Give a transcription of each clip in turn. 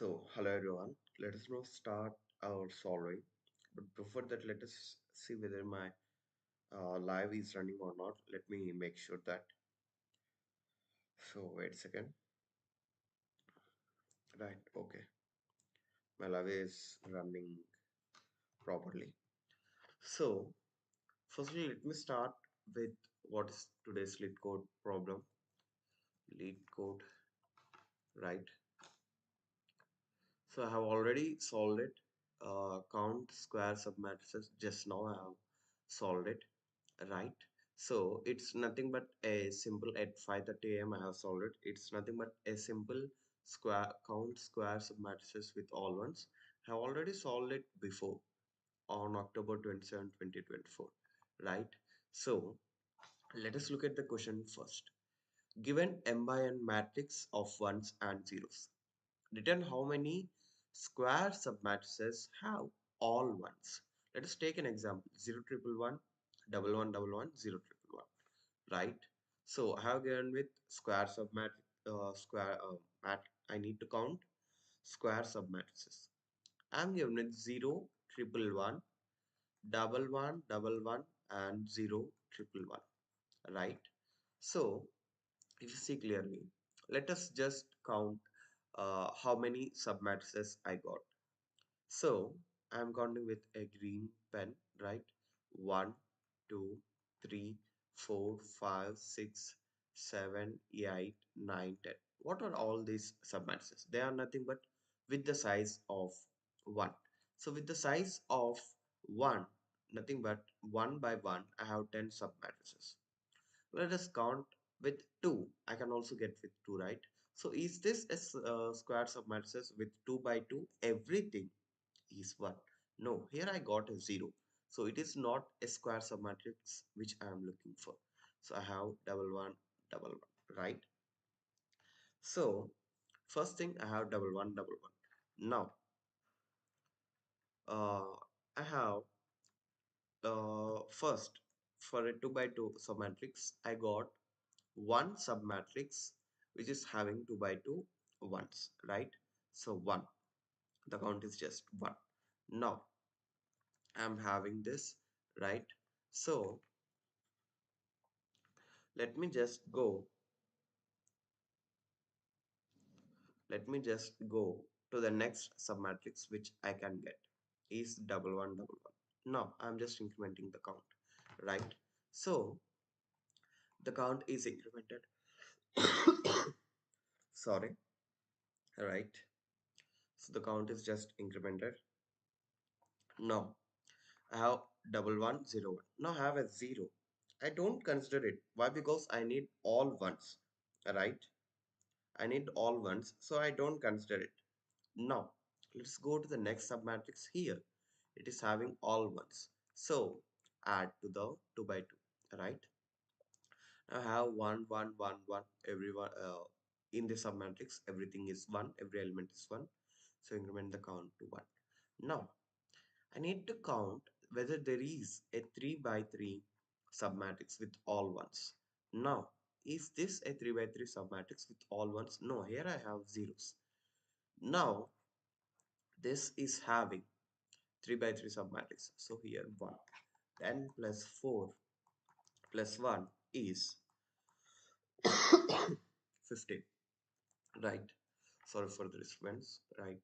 So, hello everyone. Let us now start our solving. But before that, let us see whether my live is running or not. Let me make sure that. So, wait a second. Right, okay. My live is running properly. So, firstly, let me start with what is today's lead code problem. Lead code, right? So, I have already solved it. Count square submatrices. Just now, I have solved it. Right, so it's nothing but a simple at 5:30 a.m. I have solved it. It's nothing but a simple square count square submatrices with all ones. I have already solved it before on October 27 2024. Right, so let us look at the question first. Given m by n matrix of ones and zeros, return how many square submatrices have all ones. Let us take an example: 0 triple 1 double 1 double 1 0 triple 1. Right, so I have given with square submatrix square mat I need to count square submatrices. I am given with 0 triple 1 double 1 double 1 and 0 triple 1. Right, so if you see clearly, let us just count how many submatrices I got. So I'm counting with a green pen, right? 1, 2, 3, 4, 5, 6, 7, 8, 9, 10. What are all these submatrices? They are nothing but with the size of 1. So with the size of 1, nothing but 1 by 1, I have 10 submatrices. Let us count with 2. I can also get with 2, right? So is this a square submatrices with 2 by 2? Everything is 1. No, here I got a 0. So it is not a square submatrix which I am looking for. So I have double 1, double 1, right? So first thing I have double 1, double 1. Now I have first for a 2 by 2 submatrix I got one submatrix which is having 2 by 2 ones, right? So 1, the count is just 1. Now I'm having this, right? So let me just go let me just go to the next submatrix which I can get is double 1, double 1. Now I'm just incrementing the count, right? So the count is incremented. Sorry, right? So the count is just incremented. Now I have double 1, 0 1. Now I have a 0. I don't consider it. Why? Because I need all ones, right? I need all ones, so I don't consider it. Now let's go to the next submatrix here. It is having all ones, so add to the 2 by 2, right? Now I have 1 1 1 1. Everyone in the submatrix, everything is 1, every element is 1, so increment the count to 1. Now I need to count whether there is a 3 by 3 submatrix with all ones. Now, is this a 3 by 3 submatrix with all ones? No, here I have zeros. Now, this is having 3 by 3 submatrix. So here 1. 10 plus 4 plus 1 is 15. Right. Sorry for the disturbance. Right.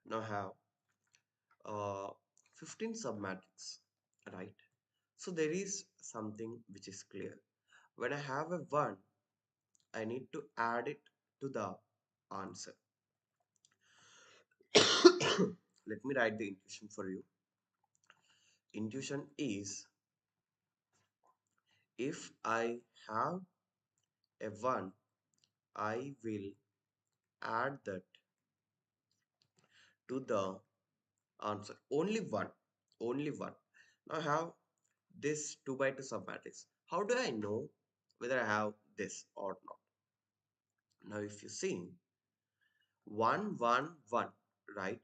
Now I have uh, 15 submatrix. Right. So there is something which is clear. When I have a 1, I need to add it to the answer. Let me write the intuition for you. Intuition is, if I have a 1, I will add that to the answer. Only one. Only one. Now I have this 2 by 2 submatrix. How do I know whether I have this or not? Now if you see 1 1 1, right?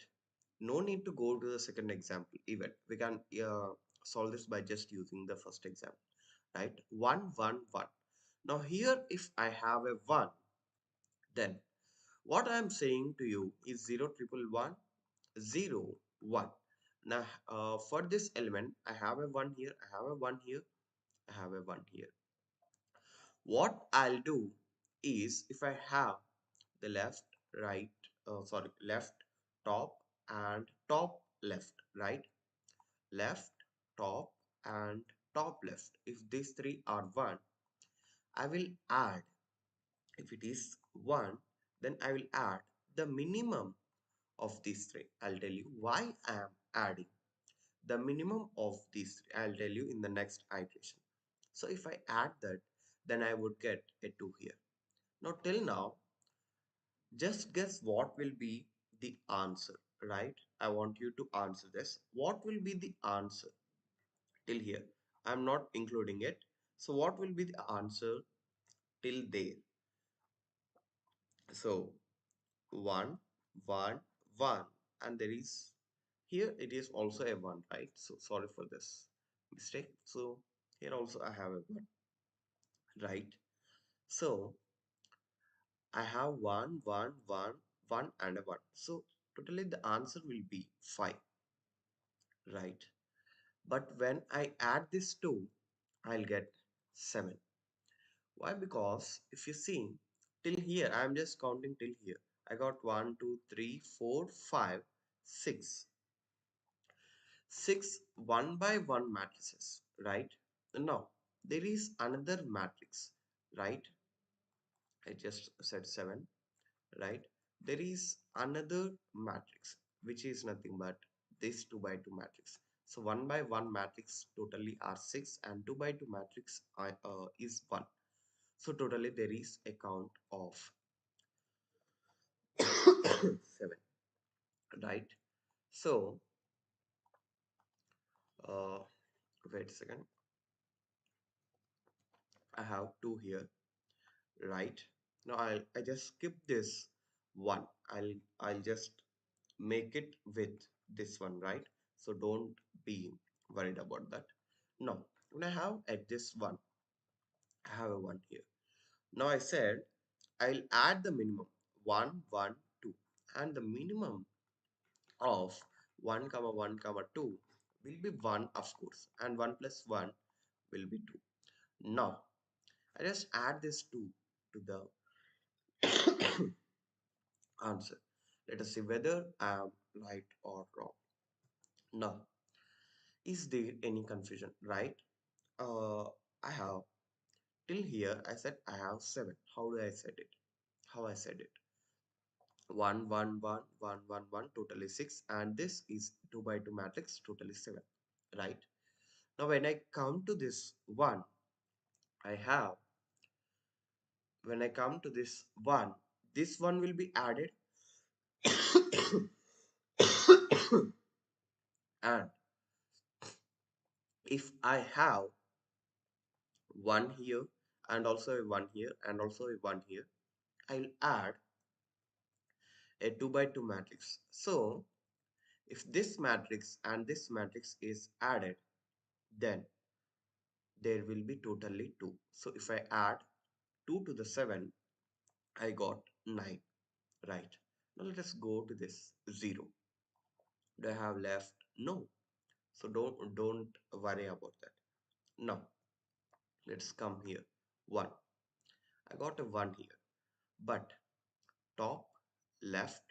No need to go to the second example even. We can solve this by just using the first example, right? 1 1 1. Now here if I have a 1, then What I am saying to you is 0 triple 1 0 1. Now for this element I have a 1 here, I have a 1 here, I have a 1 here. What I'll do is, if I have the left right left top and top left, right, left top and top left, if these three are 1, I will add, if it is 1, then I will add the minimum of these three. I'll tell you why I am adding the minimum of these three. I'll tell you in the next iteration. So if I add that, then I would get a 2 here. Now till now, just guess what will be the answer, right? I want you to answer this. What will be the answer till here? I'm not including it. So what will be the answer till there? So 1, 1, 1, and there is, here it is also a 1, right? So sorry for this mistake. So here also I have a 1, right? So I have 1, 1, 1, 1 and a 1. So totally the answer will be 5, right? But when I add this 2, I'll get 7. Why? Because if you see till here, I'm just counting till here. I got 1, 2, 3, 4, 5, 6. 6 1 by 1 matrices, right? Now, there is another matrix, right? I just said 7, right? There is another matrix, which is nothing but this 2 by 2 matrix. So 1 by 1 matrix totally are 6 and 2 by 2 matrix is 1. So totally there is a count of 7, right? So uh, wait a second. I have 2 here, right? Now I just skip this 1. I'll just make it with this one, right? So don't be worried about that. Now when I have at this 1, I have a 1 here. Now I said I'll add the minimum 1, 1, 2, and the minimum of 1 comma 1 comma 2 will be 1, of course, and 1 plus 1 will be 2. Now I just add this 2 to the answer. Let us see whether I am right or wrong. Now, is there any confusion, right? I have till here I said I have 7. How do I said it? How I said it? 1, 1, 1, 1, 1, 1, totally 6, and this is 2 by 2 matrix, totally 7, right? Now when I come to this 1, I have, when I come to this one will be added and if I have 1 here and also a 1 here and also a 1 here, I'll add a 2 by 2 matrix. So if this matrix and this matrix is added, then there will be totally 2. So if I add 2 to the 7, I got 9, right? Now let us go to this 0. Do I have left? No. So don't worry about that. Now let's come here. 1. I got a 1 here. But top left,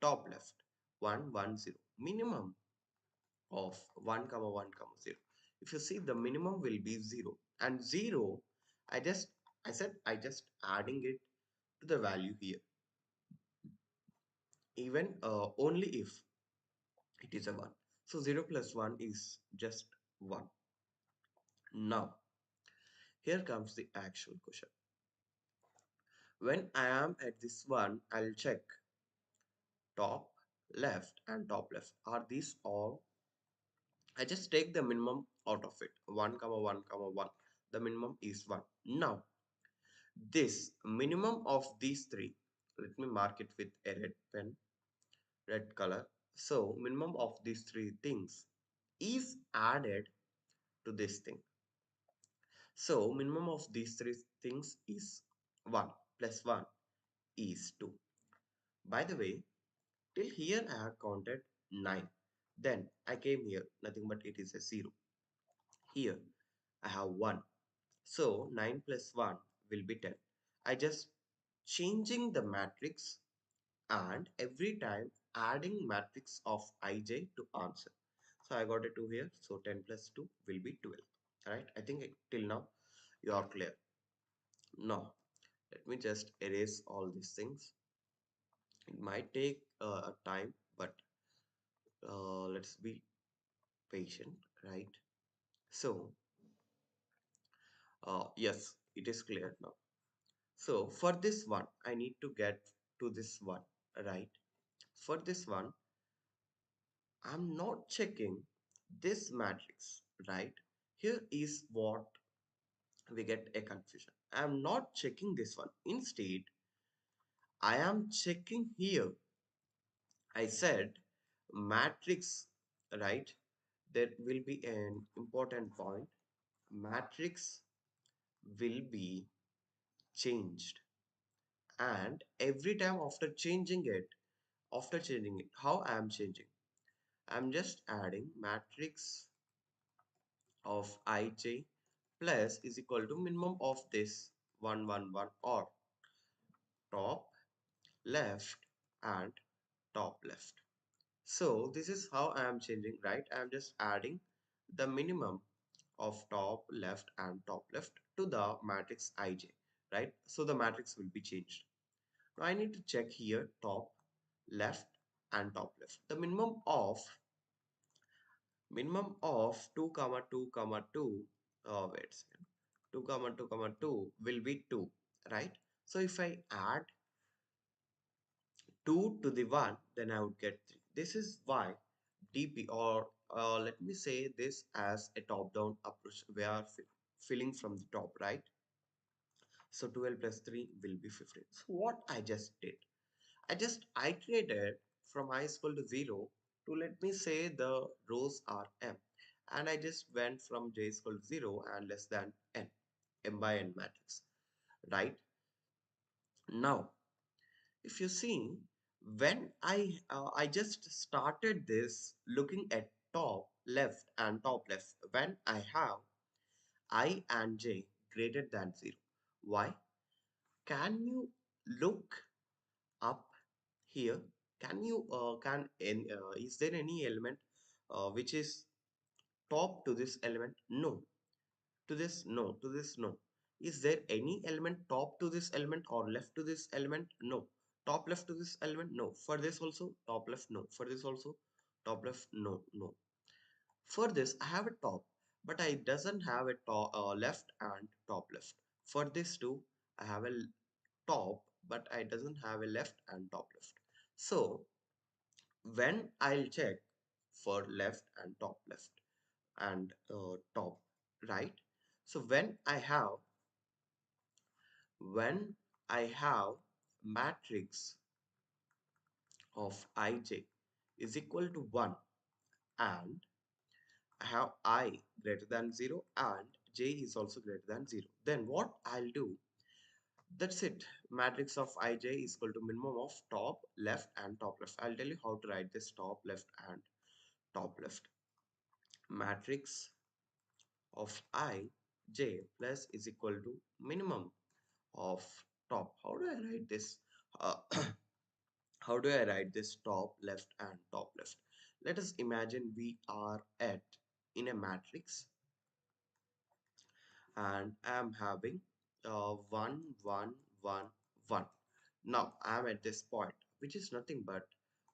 top left, 1, 1, 0. Minimum of 1 comma 1 comma 0. If you see, the minimum will be 0, and 0 I said I just adding it to the value here, even only if it is a 1. So 0 plus 1 is just 1. Now here comes the actual question. When I am at this one, I'll check top left and top left, are these all? I just take the minimum out of it, 1 comma 1 comma 1. The minimum is 1. Now this minimum of these three, let me mark it with a red pen, red color. So minimum of these three things is added to this thing. So minimum of these three things is 1 plus 1 is 2. By the way, till here I have counted 9. Then I came here, nothing but it is a 0. Here I have 1. So 9 plus 1 will be 10. I just changing the matrix and every time adding matrix of ij to answer. So I got a 2 here. So 10 plus 2 will be 12. Alright, I think till now you are clear. Now let me just erase all these things. It might take a time, but let's be patient, right? So yes, it is clear now. So for this one, I need to get to this one, right? For this one, I'm not checking this matrix, right? Here is what we get a confusion. I'm not checking this one. Instead, I am checking here. I said matrix, right? There will be an important point. Matrix will be changed, and every time after changing it, how I am changing? I'm just adding matrix of ij plus is equal to minimum of this 1 1 1 or top left and top left. So this is how I am changing, right? I am just adding the minimum of top left and top left to the matrix ij, right? So the matrix will be changed. Now I need to check here top left and top left. The minimum of 2 comma 2 comma 2, wait a second, 2 comma 2 comma 2 will be 2, right? So if I add 2 to the 1, then I would get 3. This is why dp, or let me say this as a top down approach. We are filling from the top, right? So 12 plus 3 will be 15. So what I just did, I just iterated from I is equal to 0 to, let me say, the rows are m, and I just went from j is equal to 0 and less than n, m by n matrix, right? Now if you see, when I just started this looking at top left and top left when I have I and j greater than 0. Why? Can you look up here? Can you is there any element which is top to this element? No. To this, no. To this, no. Is there any element top to this element or left to this element? No. Top left to this element? No. For this also, top left? No. For this also, top left? No. No. For this, I have a top, but I doesn't have a top left and top left. For this too, I have a top, but I doesn't have a left and top left. So when I'll check for left and top left and top right, so when I have matrix of ij is equal to 1 and I have I greater than 0 and j is also greater than 0, then what I'll do, that's it. Matrix of ij is equal to minimum of top left and top left. I'll tell you how to write this top left and top left. Matrix of I j plus is equal to minimum of top. How do I write this? Uh, how do I write this top left and top left? Let us imagine we are at in a matrix and I am having 1 1 1 1. Now I am at this point, which is nothing but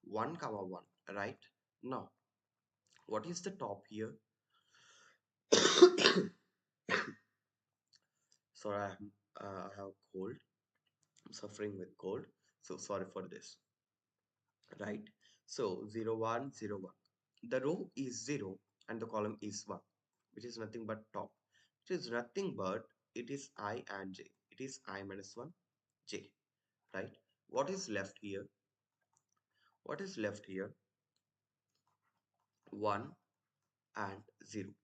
1 comma 1, right? Now what is the top here? Sorry, I have cold. I'm suffering with cold, so sorry for this, right? So 0 1 0 1. The row is 0 and the column is 1, which is nothing but top. It is nothing but it is I and j. It is I minus 1 j, right? What is left here? What is left here? 1 and 0.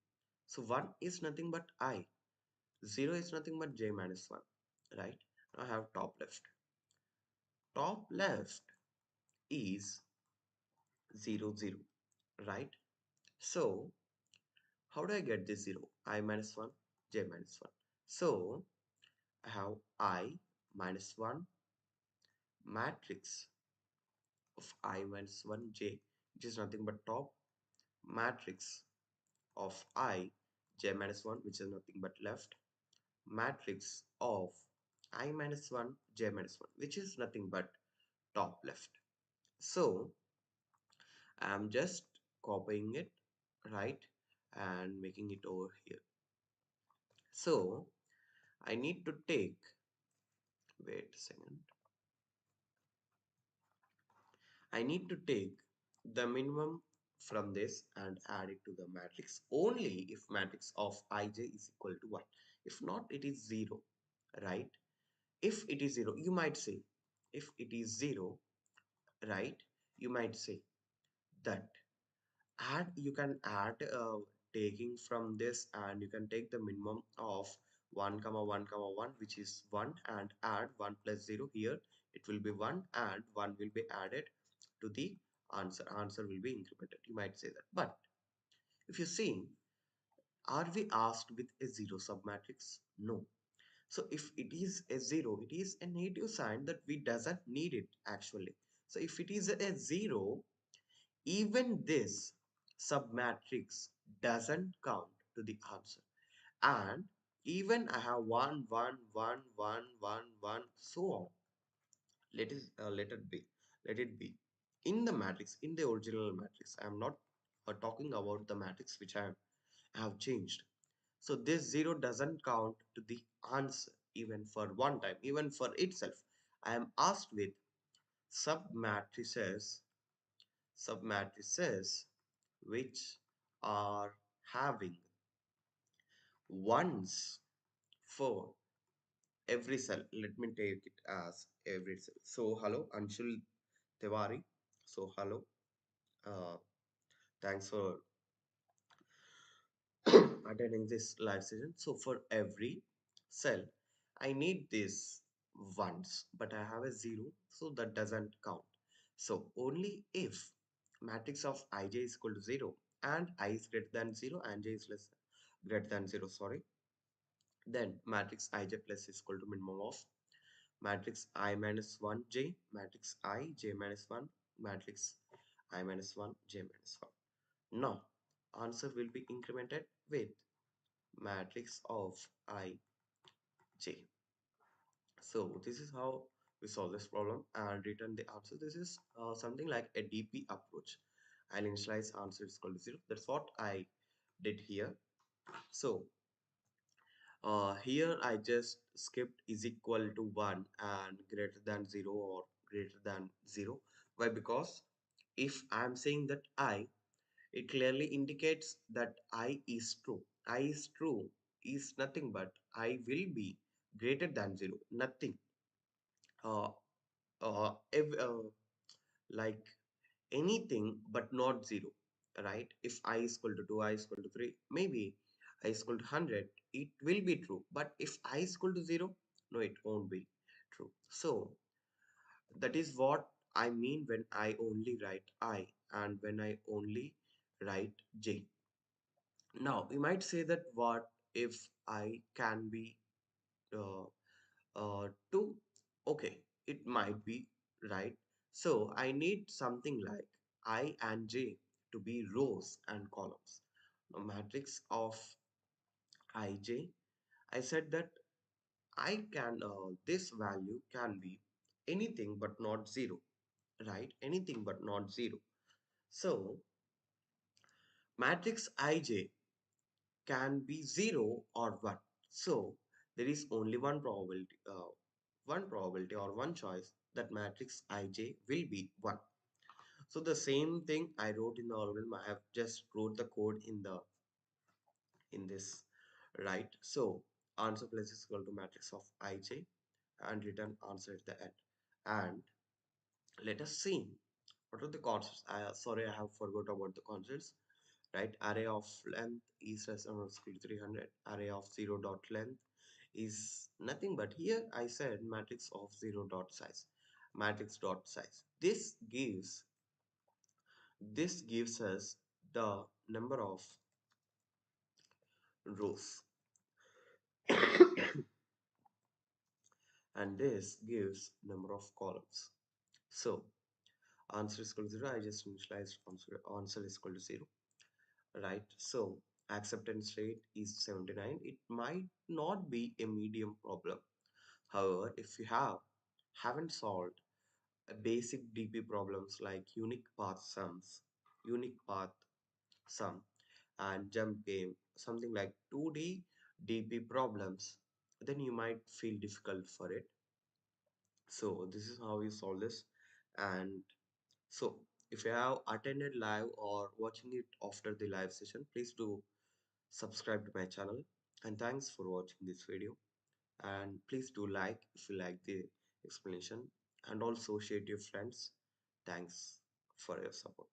So 1 is nothing but I. 0 is nothing but j minus 1, right? Now I have top left. Top left. is 0 0, right? So how do I get this 0? I minus 1, j minus 1. So I have I minus 1 matrix of I minus 1 j, which is nothing but top matrix of I j minus 1, which is nothing but left matrix of I minus 1 j minus 1, which is nothing but top left. So I'm just copying it, right, and making it over here. So I need to take, wait a second, I need to take the minimum from this and add it to the matrix only if matrix of ij is equal to 1. If not, it is 0, right? If it is 0, you might say, if it is 0, right, you might say that add, you can add taking from this, and you can take the minimum of 1 comma 1 comma 1, which is 1, and add 1 plus 0 here, it will be 1, and 1 will be added to the answer will be incremented, you might say that. But if you see, are we asked with a 0 submatrix? No. So if it is a 0, it is a negative sign that we doesn't need it actually. So if it is a 0, even this submatrix doesn't count to the answer. And even I have 1 1 1 1 1 1 so on. Let it be. Let it be. In the matrix, in the original matrix, I am not talking about the matrix which I have changed. So this 0 doesn't count to the answer even for one time, even for itself. I am asked with submatrices, submatrices which are having ones for every cell. Let me take it as every cell. So hello Anshul Tiwari. So hello. Uh, Thanks for attending this live session. So for every cell, I need this once, but I have a 0, so that doesn't count. So only if matrix of ij is equal to 0 and I is greater than 0 and j is less greater than 0, sorry, then matrix ij plus is equal to minimum of matrix I minus 1 j, matrix I j minus 1, matrix I minus 1 j minus 1. Now answer will be incremented with matrix of I j. So this is how we solve this problem and return the answer. This is something like a DP approach. I'll initialize answer is equal to 0. That's what I did here. So here I just skipped is equal to 1 and greater than 0 or greater than 0. Why? Because if I'm saying that I, it clearly indicates that I is true. I is true is nothing but I will be greater than 0. Nothing. Uh, if, like anything but not 0, right? If I is equal to 2, I is equal to 3, maybe I is equal to 100, it will be true. But if I is equal to 0, no, it won't be true. So that is what I mean when I only write I and when I only write J. Now you might say that what if I can be uh, 2? Okay, it might be right. So I need something like I and J to be rows and columns. Now matrix of ij, I said that I can this value can be anything but not 0, right? Anything but not 0. So matrix ij can be 0 or 1. So there is only one probability or one choice that matrix ij will be 1. So the same thing I wrote in the algorithm, I have just wrote the code in this, right? So answer plus is equal to matrix of ij and return answer at the end. And let us see what are the constants. Sorry, I have forgot about the constants, right? Array of length is less than or equal to 300. Array of 0 dot length is nothing but here I said matrix of 0 dot size. matrix dot size. This gives us the number of rows, and this gives number of columns. So answer is equal to 0. I just initialized answer is equal to 0, right? So acceptance rate is 79. It might not be a medium problem. However, if you haven't solved a basic DP problems like unique path sum, and jump game, something like 2D DP problems, then you might feel difficult for it. So this is how you solve this. And so if you have attended live or watching it after the live session, please do subscribe to my channel. And thanks for watching this video. And please do like if you like the explanation, and also share to your friends. Thanks for your support.